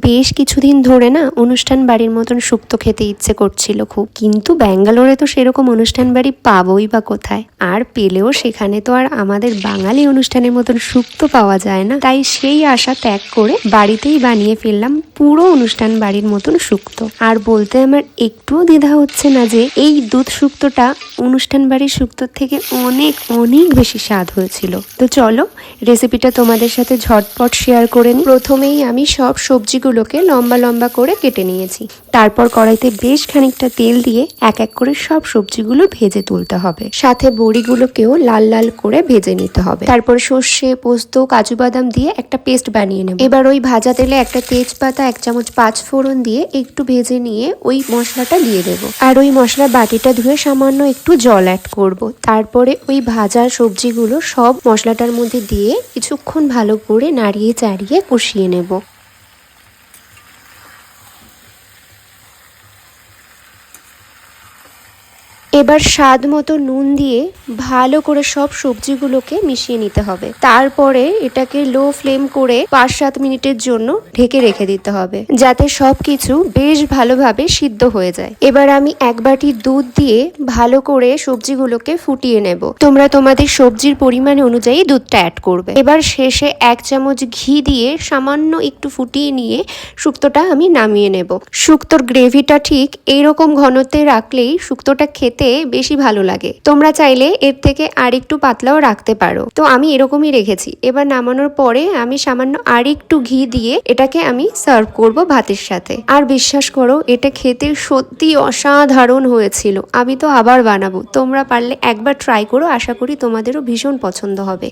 বেশ কিছুদিন ধরে না অনুষ্ঠান বাড়ির মতন শুক্তো খেতে ইচ্ছে করছিল খুব, কিন্তু ব্যাঙ্গালোরে তো সেরকম অনুষ্ঠান বাড়ি পাবোই বা কোথায়, আর পেলেও সেখানে তো আর আমাদের বাঙালি অনুষ্ঠানের মতন শুক্তো পাওয়া যায় না। তাই সেই আশা ত্যাগ করে বাড়িতেই বানিয়ে ফেললাম পুরো অনুষ্ঠান বাড়ির মতন শুক্তো। আর বলতে আমার একটুও দ্বিধা হচ্ছে না যে এই দুধ শুক্তোটা অনুষ্ঠান বাড়ির শুক্তোর থেকে অনেক অনেক বেশি স্বাদ হয়েছিল। তো চলো রেসিপিটা তোমাদের সাথে ঝটপট শেয়ার করে নিই। প্রথমেই আমি সব সবজিগুলোকে লম্বা লম্বা করে কেটে নিয়েছি। তারপর কড়াইতে বেশ খানিকটা তেল দিয়ে এক এক করে সব সবজিগুলো ভেজে তুলতে হবে, সাথে বড়িগুলোকেও লাল লাল করে ভেজে নিতে হবে। তারপর সর্ষে, পোস্ত, কাজু বাদাম দিয়ে একটা পেস্ট বানিয়ে নেব। এবার ওই ভাজা তেলে একটা তেজপাতা, 1 চামচ 5 ফোড়ন দিয়ে একটু ভেজে নিয়ে ওই মশলাটা দিয়ে দেব। আর ওই মশলার বাটিটা ধুয়ে সামান্য একটু জল অ্যাড করব। তারপরে ওই ভাজা সবজিগুলো সব মশলাটার মধ্যে দিয়ে কিছুক্ষণ ভালো করে নাড়িয়ে চাড়িয়ে কষিয়ে নেব। এবার স্বাদ মতো নুন দিয়ে ভালো করে সব সবজিগুলোকে মিশিয়ে নিতে হবে। তারপরে এটাকে লো ফ্লেম করে 5-7 মিনিটের জন্য ঢেকে রেখে দিতে হবে, যাতে সবকিছু বেশ ভালোভাবে সিদ্ধ হয়ে যায়। এবার আমি 1 বাটি দুধ দিয়ে ভালো করে সবজিগুলোকে ফুটিয়ে নেব। তোমরা তোমাদের সবজির পরিমাণ অনুযায়ী দুধটা অ্যাড করবে। এবার শেষে 1 চামচ ঘি দিয়ে সামান্য একটু ফুটিয়ে নিয়ে শুক্তোটা আমি নামিয়ে নেব। শুক্তোর গ্রেভিটা ঠিক এইরকম ঘনত্বে রাখলেই শুক্তোটা খেতে বেশি ভালো লাগে। তোমরা চাইলে এর থেকে আর একটু পাতলাও রাখতে পারো, তো আমি এরকমই রেখেছি। এবার নামানোর পরে আমি সামান্য আর একটু ঘি দিয়ে এটাকে আমি সার্ভ করব ভাতের সাথে। আর বিশ্বাস করো, এটা খেতে সত্যি অসাধারণ হয়েছিল। আমি তো আবার বানাবো। তোমরা পারলে একবার ট্রাই করো, আশা করি তোমাদেরও ভীষণ পছন্দ হবে।